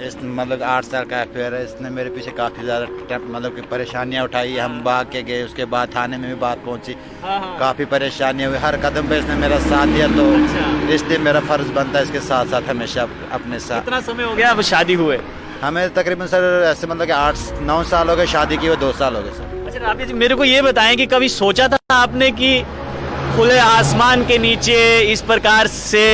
इस मतलब 8 साल का अफेयर है। इसने मेरे पीछे काफ़ी ज़्यादा मतलब कि परेशानियां उठाई। हम भाग के गए, उसके बाद थाने में भी बात पहुंची। काफ़ी परेशानियां हुई, हर कदम पे इसने मेरा साथ दिया। तो इसलिए मेरा फ़र्ज़ बनता है इसके साथ साथ हमेशा अपने साथ। कितना समय हो गया अब शादी हुए? हमें तकरीबन सर ऐसे मतलब कि 8-9 साल हो गए शादी की, वो 2 साल हो गए सर। अच्छा राबिया जी, मेरे को ये बताएं कि कभी सोचा था आपने कि खुले आसमान के नीचे इस प्रकार से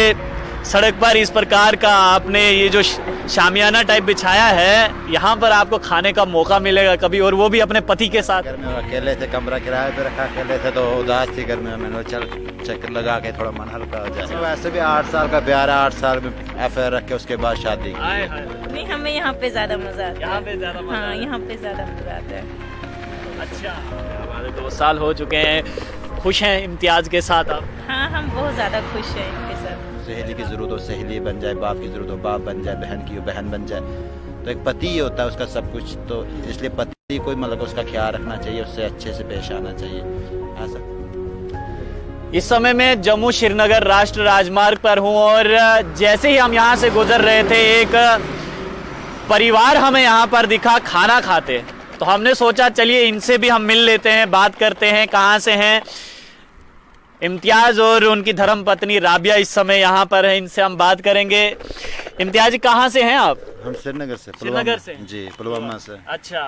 सड़क पर इस प्रकार का आपने ये जो शामियाना टाइप बिछाया है, यहाँ पर आपको खाने का मौका मिलेगा कभी, और वो भी अपने पति के साथ? घर में अकेले थे, कमरा किराए पे रखा, अकेले थे तो उदास थी घर में। मैंने चल चक्कर लगा के थोड़ा मन हल्का हो जाए। वैसे भी 8 साल का प्यार है, 8 साल में अफेयर रख के उसके बाद शादी। नहीं, हमें यहाँ पे ज्यादा मजा आता है। यहाँ पे ज्यादा मजा? हाँ, यहाँ पे ज्यादा मजा आता है। अच्छा, हमारे 2 साल हो चुके हैं। खुश हैं इम्तियाज के साथ आप? हाँ, हम बहुत ज्यादा खुश हैं इनके साथ। सहेली की ज़रूरत हो सहेली बन जाए, बाप की ज़रूरत हो बाप बन जाए, बहन की हो बहन बन जाए। तो एक पति ही होता है उसका सब कुछ। तो इसलिए पति को मतलब उसका ख्याल रखना चाहिए, उससे अच्छे से पेश आना चाहिए। ऐसा इस समय मैं जम्मू श्रीनगर राष्ट्रीय राजमार्ग पर हूं, और जैसे ही हम यहां से गुजर रहे थे, एक परिवार हमें यहां पर दिखा खाना खाते। तो हमने सोचा चलिए इनसे भी हम मिल लेते हैं, बात करते हैं। कहां से हैं इम्तियाज और उनकी धर्म पत्नी राबिया इस समय यहाँ पर है, इनसे हम बात करेंगे। इम्तियाज जी, कहाँ से हैं आप? हम श्रीनगर से। श्रीनगर से? जी, पुलवामा से। अच्छा,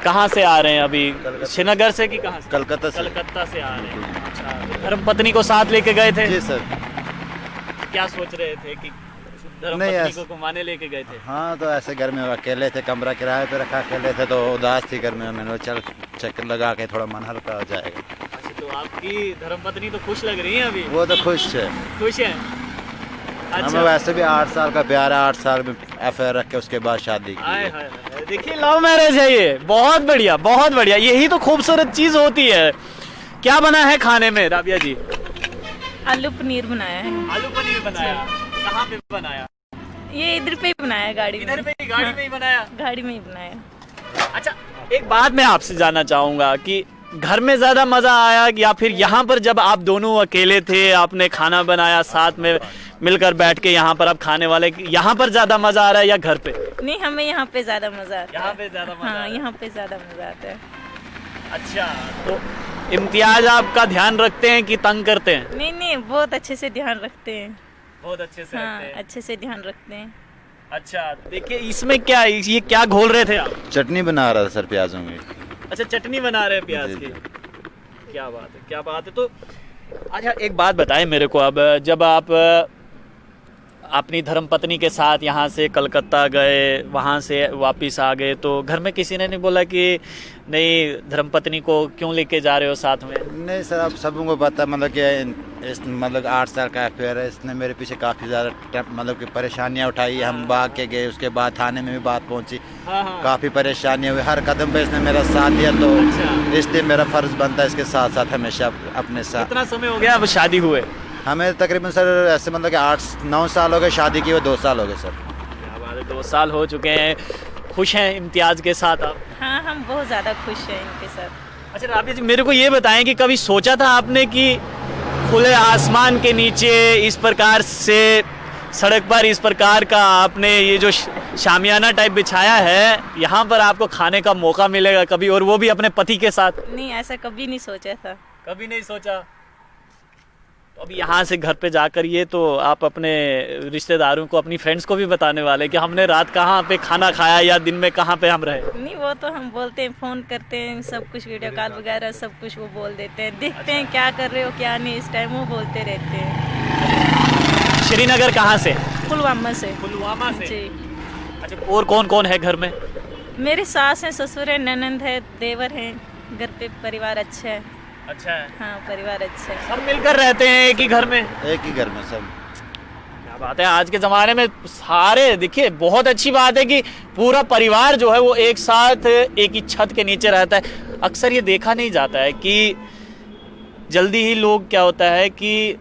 कहाँ से आ रहे हैं अभी? श्रीनगर से कि कहाँ से? कलकत्ता से। कलकत्ता से आ रहे हैं। अच्छा, धर्म पत्नी को साथ लेके गए थे? जी सर। क्या सोच रहे थे कि धर्म नहीं, पत्नी को घुमाने लेके गए थे? हाँ, तो ऐसे घर में अकेले थे, कमरा किराए पे रखा, अकेले थे तो उदास थी घर में। मैंने चल चक्कर लगा के थोड़ा मन हल्का हो जाएगा। अच्छा, तो आपकी धर्म पत्नी तो खुश लग रही है अभी? वो तो खुश है। खुश है? हमें अच्छा, वैसे भी 8 साल का प्यार है, 8 साल में अफेयर रख के उसके बाद शादी की। देखिए लव मैरिज है ये। बहुत बढ़िया, बहुत बढ़िया। यही तो खूबसूरत चीज होती है। क्या बना है खाने में राबिया जी? आलू पनीर बनाया है। आलू पनीर बनाया? कहाँ पे बनाया? ये इधर पे ही बनाया, गाड़ी में। इधर पे ही, गाड़ी में ही बनाया? गाड़ी में ही बनाया। अच्छा, एक बात मैं आपसे जानना चाहूंगा कि घर में ज्यादा मजा आया या फिर यहाँ पर जब आप दोनों अकेले थे, आपने खाना बनाया, साथ में मिलकर बैठ के यहाँ पर आप खाने वाले, यहाँ पर ज्यादा मजा आ रहा है या घर पे? नहीं, हमें यहाँ पे ज्यादा मजा आता है। यहाँ पे ज्यादा मजा? हाँ, यहाँ पे ज्यादा मजा आता है। अच्छा, तो इम्तियाज आपका ध्यान रखते हैं कि तंग करते हैं? नहीं नहीं, बहुत अच्छे से ध्यान रखते हैं। बहुत अच्छे से हाँ, रखते हैं। अच्छे से ध्यान रखते हैं। अच्छा, देखिए इसमें क्या, ये क्या घोल रहे थे आप? चटनी बना रहा था सर प्याजों की। अच्छा, चटनी बना रहे हैं प्याज जी, की। क्या बात है, क्या बात है। तो अच्छा, एक बात बताएं मेरे को, अब जब आप अपनी धर्मपत्नी के साथ यहाँ से कलकत्ता गए, वहाँ से वापस आ गए, तो घर में किसी ने नहीं बोला कि नहीं धर्मपत्नी को क्यों लेके जा रहे हो साथ में? नहीं सर, अब सबको पता मतलब कि इस मतलब 8 साल का अफेयर है। इसने मेरे पीछे काफ़ी ज़्यादा मतलब कि परेशानियां उठाई। हम भाग के गए, उसके बाद थाने में भी बात पहुंची। काफ़ी परेशानियां हुई, हर कदम पे इसने मेरा साथ दिया। तो इसलिए मेरा फ़र्ज़ बनता है इसके साथ साथ हमेशा अपने साथ। कितना समय हो गया अब शादी हुए? हमें तकरीबन सर ऐसे मतलब कि 8-9 साल हो गए शादी की, वो 2 साल हो गए सर। क्या बात है, 2 साल हो चुके हैं। खुश हैं इम्तियाज के साथ आप? हाँ, हम बहुत ज्यादा खुश हैं इनके साथ। अच्छा राबिया जी, मेरे को ये बताएं कि कभी सोचा था आपने कि खुले आसमान के नीचे इस प्रकार से सड़क पर इस प्रकार का आपने ये जो शामियाना टाइप बिछाया है, यहाँ पर आपको खाने का मौका मिलेगा कभी, और वो भी अपने पति के साथ? नहीं, ऐसा कभी नहीं सोचा था। कभी नहीं सोचा? तो अभी यहाँ से घर पे जाकर ये तो आप अपने रिश्तेदारों को, अपनी फ्रेंड्स को भी बताने वाले कि हमने रात कहाँ पे खाना खाया या दिन में कहाँ पे हम रहे? नहीं, वो तो हम बोलते हैं, फोन करते हैं, सब कुछ वीडियो कॉल वगैरह सब कुछ वो बोल देते हैं। देखते हैं क्या कर रहे हो क्या नहीं, इस टाइम वो बोलते रहते हैं। श्रीनगर कहाँ से? पुलवामा से। पुलवामा से? जी। अच्छा, और कौन कौन है घर में? मेरी सास है, ससुर है, ननंद है, देवर है। घर पे परिवार अच्छा है। अच्छा है? हाँ, परिवार अच्छा है। सब मिलकर रहते हैं एक ही घर में? एक ही घर में सब। क्या बात है, आज के ज़माने में सारे, देखिए बहुत अच्छी बात है कि पूरा परिवार जो है वो एक साथ एक ही छत के नीचे रहता है। अक्सर ये देखा नहीं जाता है कि जल्दी ही लोग, क्या होता है कि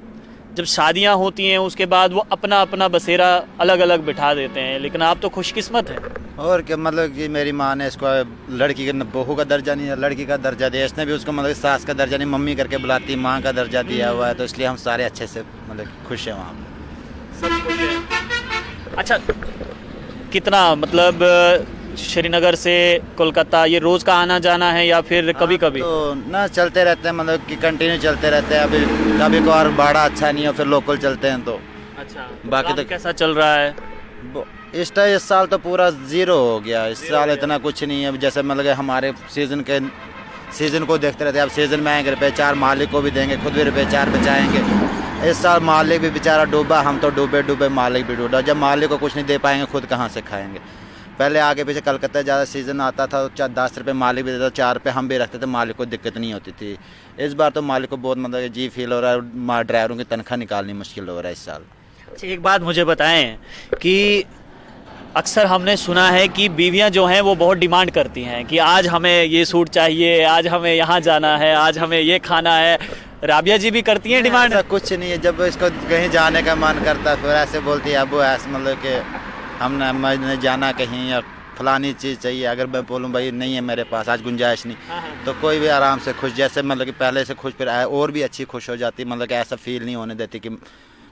जब शादियां होती हैं उसके बाद वो अपना अपना बसेरा अलग अलग बिठा देते हैं, लेकिन आप तो खुशकिस्मत हैं। और क्या मतलब कि मेरी माँ ने इसको लड़की का बहू का दर्जा नहीं, लड़की का दर्जा दिया। इसने भी उसको मतलब सास का दर्जा नहीं, मम्मी करके बुलाती, माँ का दर्जा दिया हुआ है। तो इसलिए हम सारे अच्छे से मतलब खुश हैं वहाँ पर। सब कुछ है। अच्छा, कितना मतलब श्रीनगर से कोलकाता ये रोज का आना जाना है या फिर कभी कभी? तो ना चलते रहते हैं, मतलब कि कंटिन्यू चलते रहते हैं। अभी कभी कभार भाड़ा अच्छा नहीं हो फिर लोकल चलते हैं। तो अच्छा, बाकी काम तो कैसा चल रहा है? इस साल तो पूरा जीरो हो गया। इस साल इतना कुछ नहीं है। जैसे मतलब कि हमारे सीजन को देखते रहते हैं। अब सीजन में आएंगे रुपये 4 मालिक को भी देंगे, खुद भी रुपये 4 बचाएंगे। इस साल मालिक भी बेचारा डूबा, हम तो डूबे मालिक भी डूबा। जब मालिक को कुछ नहीं दे पाएंगे खुद कहाँ से खाएंगे। पहले आगे पीछे कलकत्ता ज़्यादा सीज़न आता था तो 10 रुपये मालिक भी देता, 4 रुपये हम भी रखते थे, मालिक को दिक्कत नहीं होती थी। इस बार तो मालिक को बहुत मतलब जी फील हो रहा है। ड्राइवरों की तनख्वाह निकालनी मुश्किल हो रहा है इस साल। अच्छा, एक बात मुझे बताएं कि अक्सर हमने सुना है कि बीवियां जो हैं वो बहुत डिमांड करती हैं कि आज हमें ये सूट चाहिए, आज हमें यहाँ जाना है, आज हमें ये खाना है। राबिया जी भी करती हैं डिमांड? ऐसा कुछ नहीं है। जब इसको कहीं जाने का मन करता है फिर ऐसे बोलती है अबू ऐसे मतलब कि हमने जाना कहीं या फलानी चीज़ चाहिए। अगर मैं बोलूँ भाई नहीं है मेरे पास आज गुंजाइश नहीं, तो कोई भी आराम से खुश, जैसे मतलब कि पहले से खुश फिर और भी अच्छी खुश हो जाती। मतलब कि ऐसा फील नहीं होने देती कि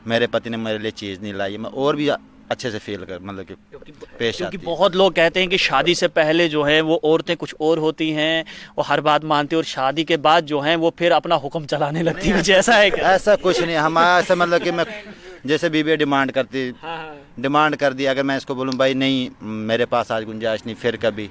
मेरे पति ने मेरे लिए चीज़ नहीं लाई। मैं और भी अच्छे से फील कर मतलब कि पेश आती। क्योंकि बहुत लोग कहते हैं कि शादी से पहले जो है वो औरतें कुछ और होती हैं, वो हर बात मानती हैं, और शादी के बाद जो है वो फिर अपना हुक्म चलाने लगती है। ऐसा है क्या? ऐसा कुछ नहीं हमारा। ऐसा मतलब कि मैं जैसे बीबी डिमांड करती, डिमांड कर दी, अगर मैं इसको बोलूँ भाई नहीं मेरे पास आज गुंजाइश नहीं, फिर कभी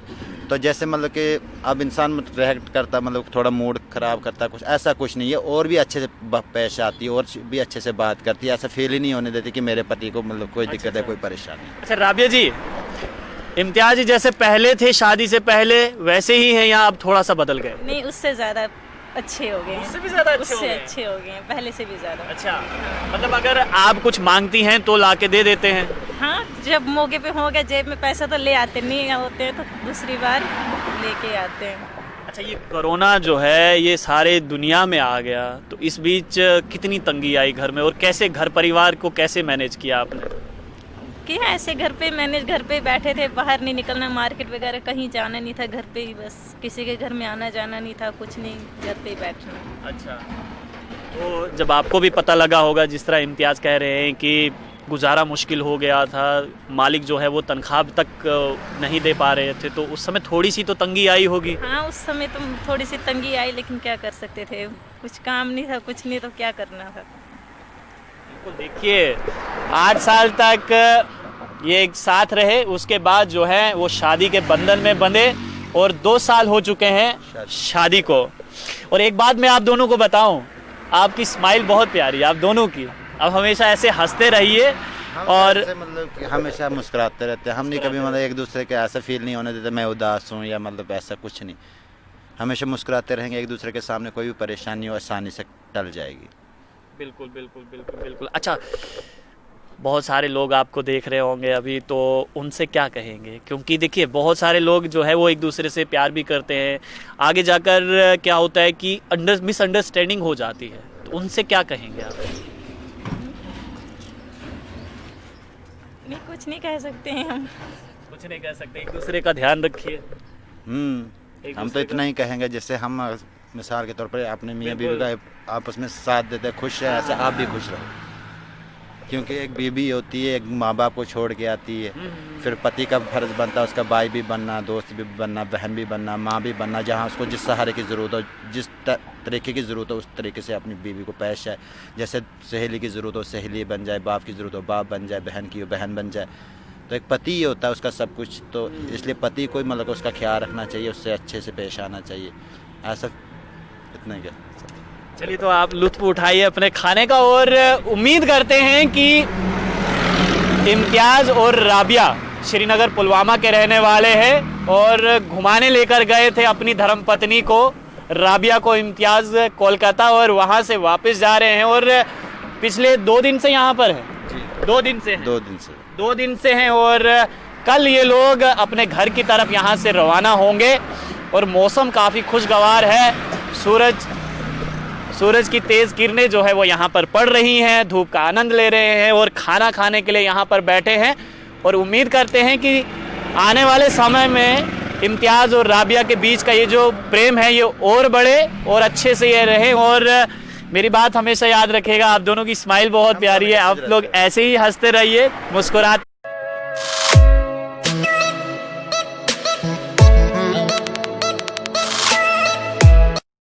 तो जैसे मतलब कि अब इंसान रिएक्ट करता, मतलब थोड़ा मूड ख़राब करता, कुछ ऐसा कुछ नहीं है। और भी अच्छे से पेश आती है और भी अच्छे से बात करती है। ऐसा फील ही नहीं होने देती कि मेरे पति को मतलब कोई दिक्कत है, कोई परेशानी। अच्छा राबिया जी, इम्तियाज जी जैसे पहले थे शादी से पहले वैसे ही है या अब थोड़ा सा बदल गए? नहीं, उससे ज़्यादा अच्छे हो गए। उससे भी ज़्यादा अच्छे हो गए हैं, पहले से भी ज़्यादा। अच्छा, मतलब अगर आप कुछ मांगती हैं तो ला के दे देते हैं? हाँ, जब मौके पे हो गया जेब में पैसा तो ले आते, नहीं होते हैं तो दूसरी बार लेके आते हैं। अच्छा, ये कोरोना जो है ये सारे दुनिया में आ गया, तो इस बीच कितनी तंगी आई घर में और कैसे घर परिवार को कैसे मैनेज किया आपने? कि ऐसे घर पे मैनेज, घर पे बैठे थे, बाहर नहीं निकलना, मार्केट वगैरह कहीं जाना नहीं था, घर पे ही बस, किसी के घर में आना जाना नहीं था, कुछ नहीं, घर पे ही बैठना। अच्छा, तो जब आपको भी पता लगा होगा जिस तरह इम्तियाज़ कह रहे हैं कि गुजारा मुश्किल हो गया था, मालिक जो है वो तनख्वाह तक नहीं दे पा रहे थे, तो उस समय थोड़ी सी तो तंगी आई होगी? हाँ, उस समय तो थोड़ी सी तंगी आई, लेकिन क्या कर सकते थे, कुछ काम नहीं था, कुछ नहीं, तो क्या करना था। देखिए 8 साल तक ये एक साथ रहे, उसके बाद जो है वो शादी के बंधन में बंधे और 2 साल हो चुके हैं शादी को। और एक बात मैं आप दोनों को बताऊं, आपकी स्माइल बहुत प्यारी है आप दोनों की। अब हमेशा ऐसे हंसते रहिए और मतलब कि हमेशा मुस्कुराते रहते हैं। हम नहीं कभी मतलब एक दूसरे के ऐसा फील नहीं होने देते मैं उदास हूँ या मतलब ऐसा कुछ नहीं। हमेशा मुस्कुराते रहेंगे, एक दूसरे के सामने कोई भी परेशानी हो आसानी से टल जाएगी। बिल्कुल बिल्कुल बिल्कुल बिल्कुल। अच्छा, बहुत सारे लोग आपको देख रहे होंगे अभी, तो उनसे क्या कहेंगे? क्योंकि देखिए बहुत सारे लोग जो है वो एक दूसरे से प्यार भी करते हैं, आगे जाकर क्या होता है कि मिसअंडरस्टैंडिंग हो जाती है, तो उनसे क्या कहेंगे आप? नहीं, कुछ नहीं कह सकते हैं हम, कुछ नहीं कह सकते। एक दूसरे का ध्यान रखिए। हम तो इतना ही कहेंगे, जैसे हम मिसाल के तौर पर अपने मियाँ बीवी का आपस में साथ देते हैं, खुश है, ऐसे आप भी खुश रहो। क्योंकि एक बीवी होती है, एक माँ बाप को छोड़ के आती है, फिर पति का फर्ज बनता है उसका भाई भी बनना, दोस्त भी बनना, बहन भी बनना, माँ भी बनना। जहाँ उसको जिस सहारे की ज़रूरत हो, जिस तरीके की ज़रूरत हो, उस तरीके से अपनी बीवी को पेश आए। जैसे सहेली की ज़रूरत हो सहेली बन जाए, बाप की ज़रूरत हो बाप बन जाए, बहन की हो बहन बन जाए। तो एक पति ही होता है उसका सब कुछ, तो इसलिए पति को मतलब उसका ख्याल रखना चाहिए, उससे अच्छे से पेश आना चाहिए। ऐसा इतना क्या। चलिए, तो आप लुत्फ उठाइए अपने खाने का और उम्मीद करते हैं कि इम्तियाज़ और राबिया श्रीनगर पुलवामा के रहने वाले हैं और घुमाने लेकर गए थे अपनी धर्मपत्नी को, राबिया को इम्तियाज़ कोलकाता, और वहां से वापस जा रहे हैं और पिछले 2 दिन से यहाँ पर हैं। 2 दिन से 2 दिन से हैं और कल ये लोग अपने घर की तरफ यहाँ से रवाना होंगे। और मौसम काफ़ी खुशगवार है, सूरज की तेज़ किरणें जो है वो यहाँ पर पड़ रही हैं, धूप का आनंद ले रहे हैं और खाना खाने के लिए यहाँ पर बैठे हैं। और उम्मीद करते हैं कि आने वाले समय में इम्तियाज़ और राबिया के बीच का ये जो प्रेम है ये और बढ़े और अच्छे से ये रहे। और मेरी बात हमेशा याद रखेगा, आप दोनों की स्माइल बहुत प्यारी है, आप लोग ऐसे ही हंसते रहिए, मुस्कुराते